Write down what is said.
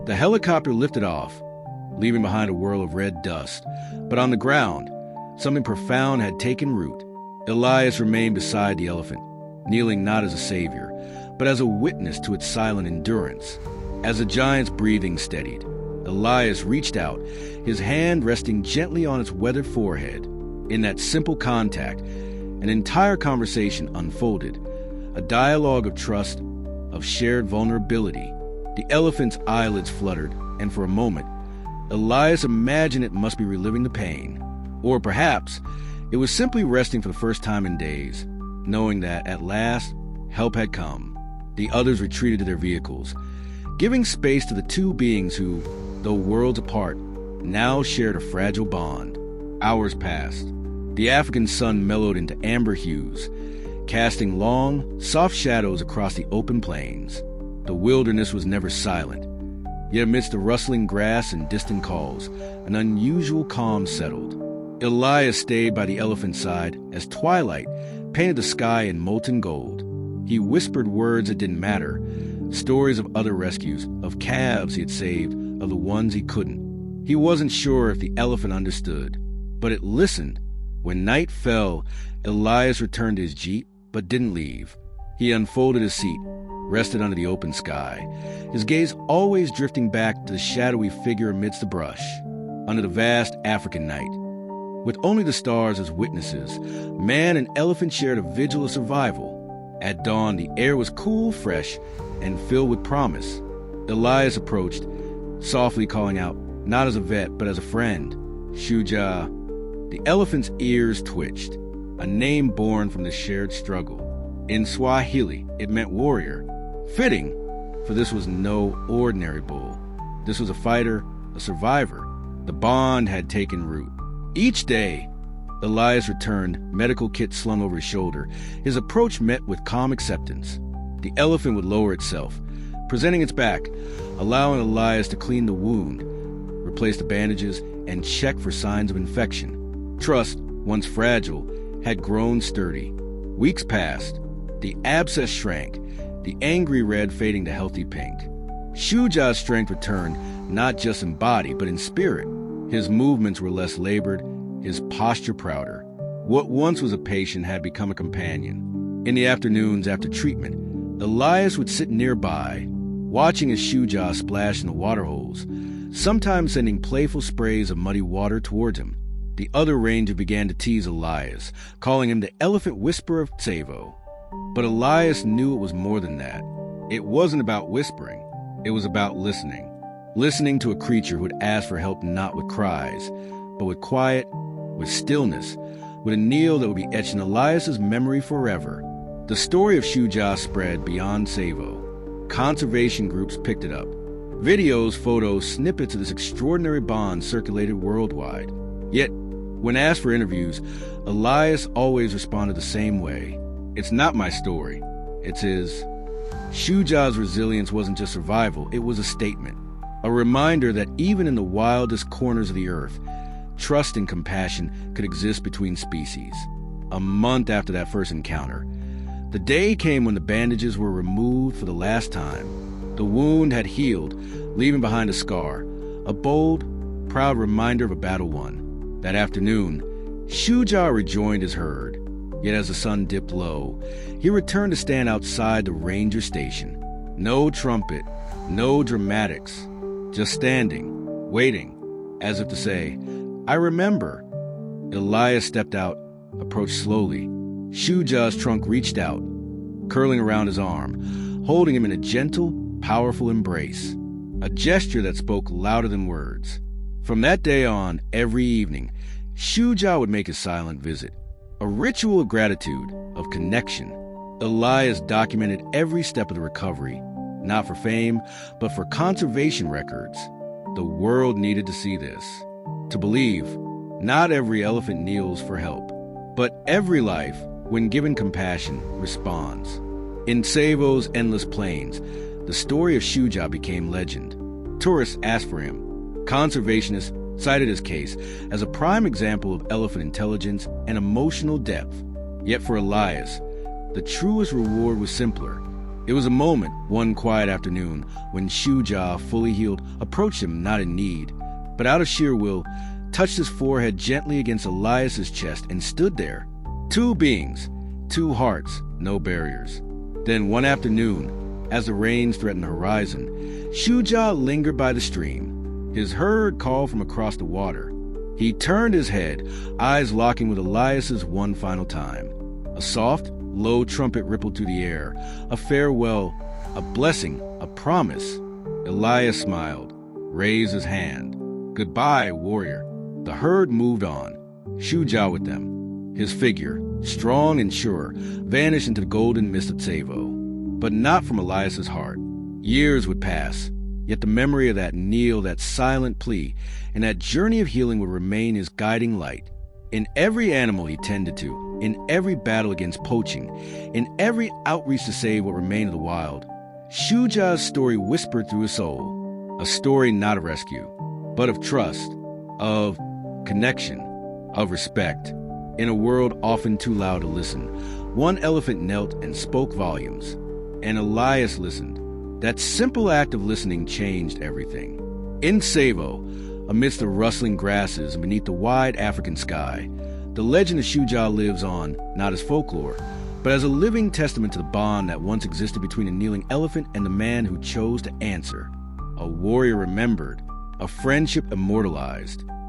The helicopter lifted off, leaving behind a whirl of red dust. But on the ground, something profound had taken root. Elias remained beside the elephant, kneeling not as a savior, but as a witness to its silent endurance. As the giant's breathing steadied, Elias reached out, his hand resting gently on its weathered forehead. In that simple contact, an entire conversation unfolded, a dialogue of trust, of shared vulnerability. The elephant's eyelids fluttered, and for a moment, Elias imagined it must be reliving the pain. Or perhaps it was simply resting for the first time in days, knowing that at last, help had come. The others retreated to their vehicles, giving space to the two beings who, though worlds apart, now shared a fragile bond. Hours passed. The African sun mellowed into amber hues, casting long, soft shadows across the open plains. The wilderness was never silent, yet amidst the rustling grass and distant calls, an unusual calm settled. Elias stayed by the elephant's side as twilight painted the sky in molten gold. He whispered words that didn't matter, stories of other rescues, of calves he had saved, of the ones he couldn't. He wasn't sure if the elephant understood, but it listened. When night fell, Elias returned to his jeep, but didn't leave. He unfolded his seat, rested under the open sky, his gaze always drifting back to the shadowy figure amidst the brush. Under the vast African night, with only the stars as witnesses, man and elephant shared a vigil of survival. At dawn, the air was cool, fresh, and filled with promise. Elias approached, softly calling out, not as a vet, but as a friend, Shuja. The elephant's ears twitched, a name born from the shared struggle. In Swahili, it meant warrior. Fitting, for this was no ordinary bull. This was a fighter, a survivor. The bond had taken root. Each day, Elias returned, medical kit slung over his shoulder. His approach met with calm acceptance. The elephant would lower itself, presenting its back, allowing Elias to clean the wound, replace the bandages, and check for signs of infection. Trust, once fragile, had grown sturdy. Weeks passed. The abscess shrank, the angry red fading to healthy pink. Shuja's strength returned, not just in body, but in spirit. His movements were less labored, his posture prouder. What once was a patient had become a companion. In the afternoons after treatment, Elias would sit nearby, watching as Shuja splashed in the water holes, sometimes sending playful sprays of muddy water towards him. The other ranger began to tease Elias, calling him the elephant whisperer of Tsavo. But Elias knew it was more than that. It wasn't about whispering. It was about listening. Listening to a creature who would ask for help not with cries, but with quiet, with stillness, with a kneel that would be etched in Elias's memory forever. The story of Shuja spread beyond Tsavo. Conservation groups picked it up. Videos, photos, snippets of this extraordinary bond circulated worldwide. Yet, when asked for interviews, Elias always responded the same way. It's not my story. It's his. Shuja's resilience wasn't just survival, it was a statement. A reminder that even in the wildest corners of the earth, trust and compassion could exist between species. A month after that first encounter, the day came when the bandages were removed for the last time. The wound had healed, leaving behind a scar, a bold, proud reminder of a battle won. That afternoon, Shuja rejoined his herd. Yet as the sun dipped low, he returned to stand outside the ranger station. No trumpet, no dramatics, just standing, waiting, as if to say, I remember. Elias stepped out, approached slowly. Shuja's trunk reached out, curling around his arm, holding him in a gentle, powerful embrace, a gesture that spoke louder than words. From that day on, every evening, Shuja would make his silent visit, a ritual of gratitude, of connection. Elias documented every step of the recovery, not for fame, but for conservation records. The world needed to see this, to believe not every elephant kneels for help, but every life, when given compassion, responds. In Tsavo's endless plains, the story of Shuja became legend. Tourists asked for him. Conservationists cited his case as a prime example of elephant intelligence and emotional depth. Yet for Elias, the truest reward was simpler. It was a moment, one quiet afternoon, when Shuja, fully healed, approached him not in need, but out of sheer will, touched his forehead gently against Elias's chest and stood there. Two beings, two hearts, no barriers. Then one afternoon, as the rains threatened the horizon, Shuja lingered by the stream. His herd called from across the water. He turned his head, eyes locking with Elias's one final time. A soft, low trumpet rippled through the air, a farewell, a blessing, a promise. Elias smiled, raised his hand. Goodbye, warrior. The herd moved on, Shuja with them. His figure, strong and sure, vanished into the golden mist of Tsavo. But not from Elias's heart. Years would pass, yet the memory of that kneel, that silent plea, and that journey of healing would remain his guiding light. In every animal he tended to, in every battle against poaching, in every outreach to save what remained of the wild, Shuja's story whispered through his soul. A story not of rescue, but of trust, of connection, of respect. In a world often too loud to listen, one elephant knelt and spoke volumes. And Elias listened. That simple act of listening changed everything. In Tsavo, amidst the rustling grasses and beneath the wide African sky, the legend of Shuja lives on, not as folklore, but as a living testament to the bond that once existed between a kneeling elephant and the man who chose to answer. A warrior remembered, a friendship immortalized.